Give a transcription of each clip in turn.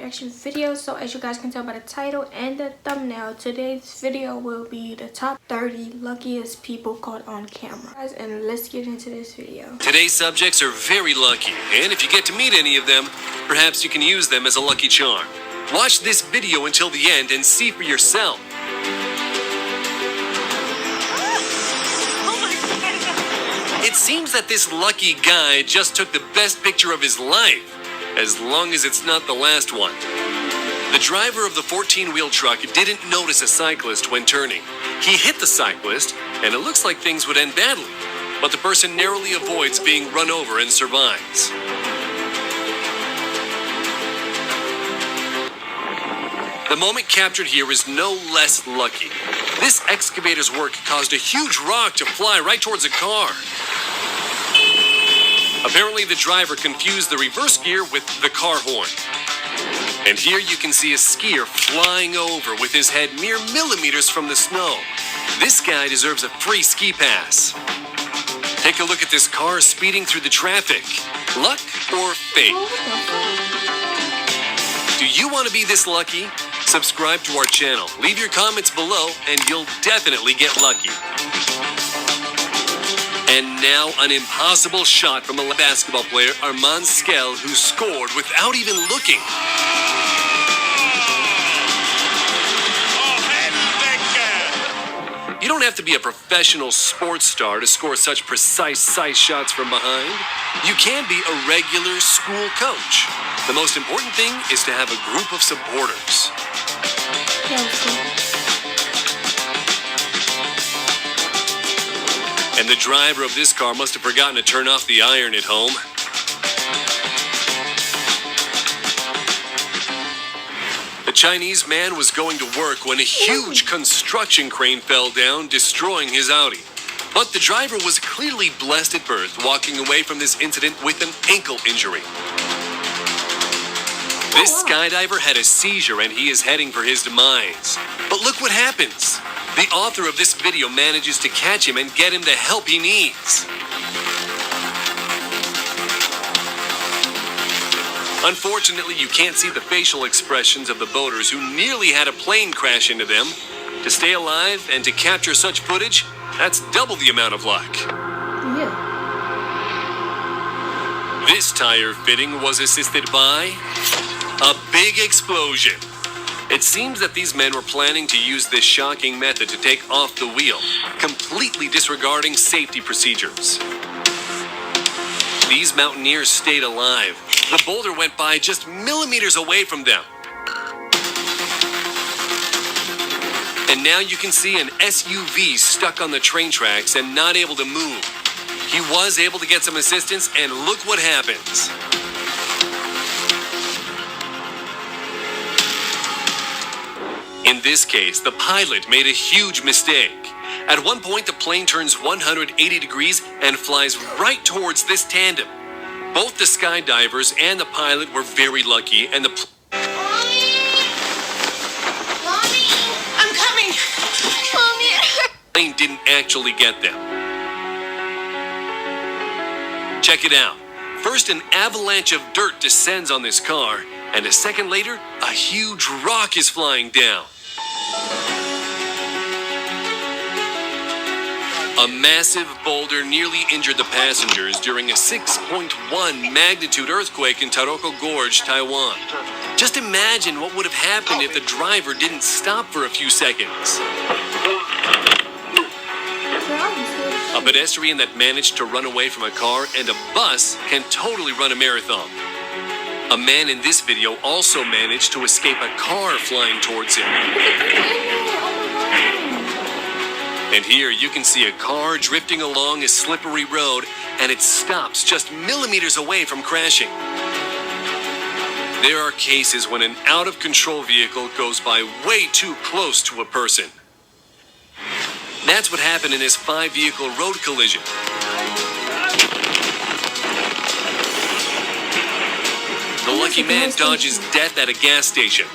reaction video. So as you guys can tell by the title and the thumbnail, today's video will be the top 30 luckiest people caught on camera. Guys, and let's get into this video. Today's subjects are very lucky, and if you get to meet any of them, perhaps you can use them as a lucky charm. Watch this video until the end and see for yourself. It seems that this lucky guy just took the best picture of his life, as long as it's not the last one. The driver of the 14-wheel truck didn't notice a cyclist when turning. He hit the cyclist, and it looks like things would end badly, but the person narrowly avoids being run over and survives. The moment captured here is no less lucky. This excavator's work caused a huge rock to fly right towards a car. Apparently, the driver confused the reverse gear with the car horn. And here you can see a skier flying over with his head mere millimeters from the snow. This guy deserves a free ski pass. Take a look at this car speeding through the traffic. Luck or fate? Do you want to be this lucky? Subscribe to our channel, leave your comments below, and you'll definitely get lucky. And now, an impossible shot from a basketball player, Armand Skell, who scored without even looking. You don't have to be a professional sports star to score such precise shots from behind. You can be a regular school coach. The most important thing is to have a group of supporters. And the driver of this car must have forgotten to turn off the iron at home. The Chinese man was going to work when a huge construction crane fell down, destroying his Audi. But the driver was clearly blessed at birth, walking away from this incident with an ankle injury. This skydiver had a seizure and he is heading for his demise. But look what happens. The author of this video manages to catch him and get him the help he needs. Unfortunately, you can't see the facial expressions of the boaters who nearly had a plane crash into them. To stay alive and to capture such footage, that's double the amount of luck. Yeah. This tire fitting was assisted by a big explosion. It seems that these men were planning to use this shocking method to take off the wheel, completely disregarding safety procedures. These mountaineers stayed alive. The boulder went by just millimeters away from them. And now you can see an SUV stuck on the train tracks and not able to move. He was able to get some assistance, and look what happens. In this case, the pilot made a huge mistake. At one point, the plane turns 180 degrees and flies right towards this tandem. Both the skydivers and the pilot were very lucky, and the I'm coming! plane didn't actually get them. Check it out. First, an avalanche of dirt descends on this car, and a second later, a huge rock is flying down. A massive boulder nearly injured the passengers during a 6.1 magnitude earthquake in Taroko Gorge, Taiwan. Just imagine what would have happened if the driver didn't stop for a few seconds. A pedestrian that managed to run away from a car and a bus can totally run a marathon. A man in this video also managed to escape a car flying towards him. And here you can see a car drifting along a slippery road, and it stops just millimeters away from crashing. There are cases when an out-of-control vehicle goes by way too close to a person. That's what happened in this 5-vehicle road collision. The lucky man dodges death at a gas station.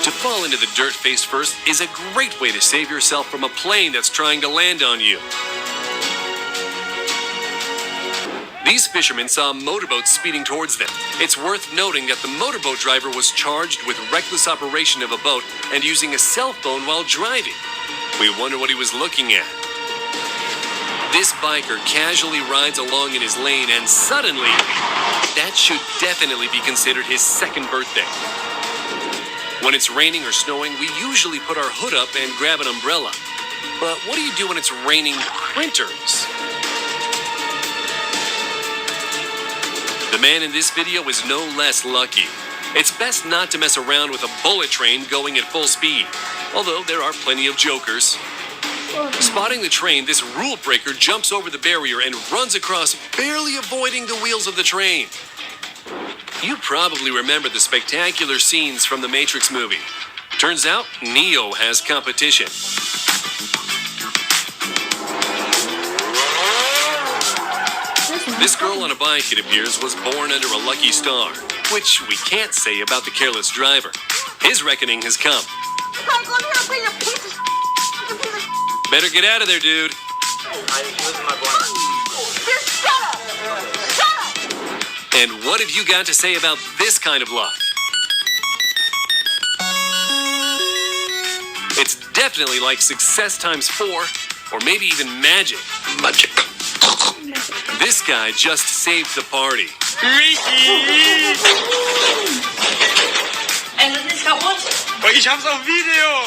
To fall into the dirt face first is a great way to save yourself from a plane that's trying to land on you. These fishermen saw a motorboat speeding towards them. It's worth noting that the motorboat driver was charged with reckless operation of a boat and using a cell phone while driving. We wonder what he was looking at. This biker casually rides along in his lane and suddenly, that should definitely be considered his second birthday. When it's raining or snowing, we usually put our hood up and grab an umbrella. But what do you do when it's raining printers? The man in this video is no less lucky. It's best not to mess around with a bullet train going at full speed, although there are plenty of jokers. Spotting the train, this rule breaker jumps over the barrier and runs across, barely avoiding the wheels of the train. You probably remember the spectacular scenes from the Matrix movie. Turns out, Neo has competition. This girl on a bike, it appears, was born under a lucky star, which we can't say about the careless driver. His reckoning has come. Better get out of there, dude. And what have you got to say about this kind of luck? It's definitely like success times 4, or maybe even magic. Magic. This guy just saved the party. Ich hab's auf Video!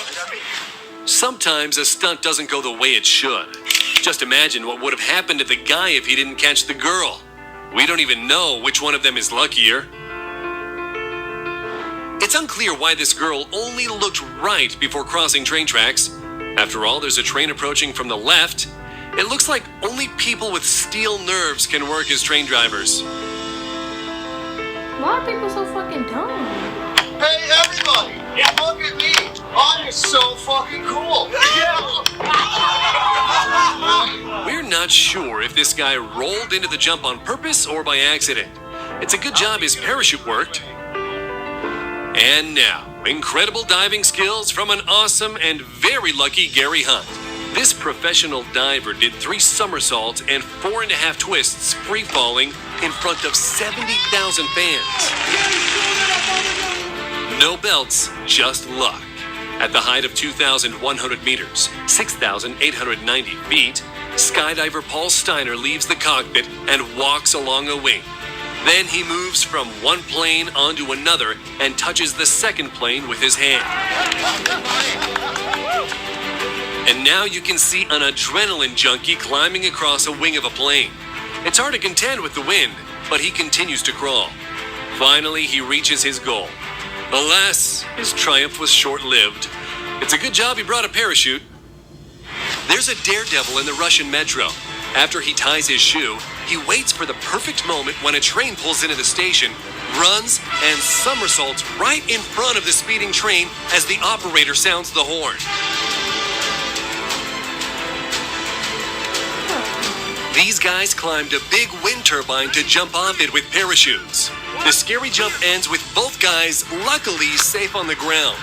Sometimes a stunt doesn't go the way it should. Just imagine what would have happened to the guy if he didn't catch the girl. We don't even know which one of them is luckier. It's unclear why this girl only looked right before crossing train tracks. After all, there's a train approaching from the left. It looks like only people with steel nerves can work as train drivers. Why are people so fucking dumb? Hey everybody! Look at me! I'm so fucking cool! We're not sure if this guy rolled into the jump on purpose or by accident. It's a good job his parachute worked. And now, incredible diving skills from an awesome and very lucky Gary Hunt. This professional diver did 3 somersaults and 4.5 twists free-falling in front of 70,000 fans. No belts, just luck. At the height of 2,100 meters, 6,890 feet, skydiver Paul Steiner leaves the cockpit and walks along a wing. Then he moves from one plane onto another and touches the second plane with his hand. And now you can see an adrenaline junkie climbing across a wing of a plane. It's hard to contend with the wind, but he continues to crawl. Finally, he reaches his goal. Alas, his triumph was short-lived. It's a good job he brought a parachute. There's a daredevil in the Russian metro. After he ties his shoe, he waits for the perfect moment when a train pulls into the station, runs, and somersaults right in front of the speeding train as the operator sounds the horn. These guys climbed a big wind turbine to jump off it with parachutes. The scary jump ends with both guys luckily safe on the ground.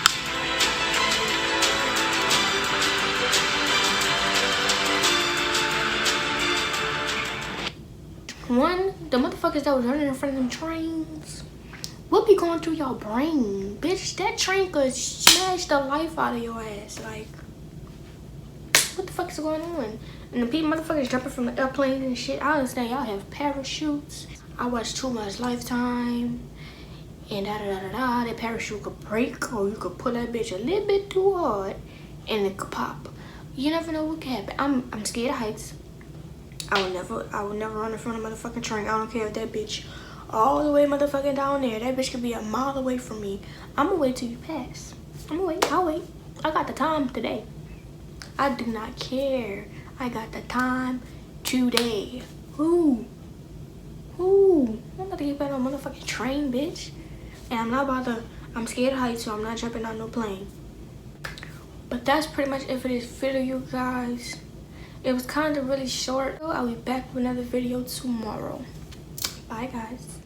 The motherfuckers that was running in front of them trains, what be going through your brain? Bitch, that train could smash the life out of your ass. Like, what the fuck is going on? And the people motherfuckers jumping from the airplanes and shit. I understand y'all have parachutes. I watched too much Lifetime. And da-da-da-da-da. That parachute could break, or you could pull that bitch a little bit too hard and it could pop. You never know what could happen. I'm scared of heights. I would never run in front of a motherfucking train. I don't care if that bitch all the way motherfucking down there. That bitch could be a mile away from me. I'm gonna wait till you pass. I'll wait. I got the time today. I do not care. I got the time today. Who? I'm about to get back on a motherfucking train, bitch. And I'm scared of heights, so I'm not jumping on no plane. But that's pretty much it for this video, you guys. It was kind of really short. I'll be back with another video tomorrow. Bye, guys.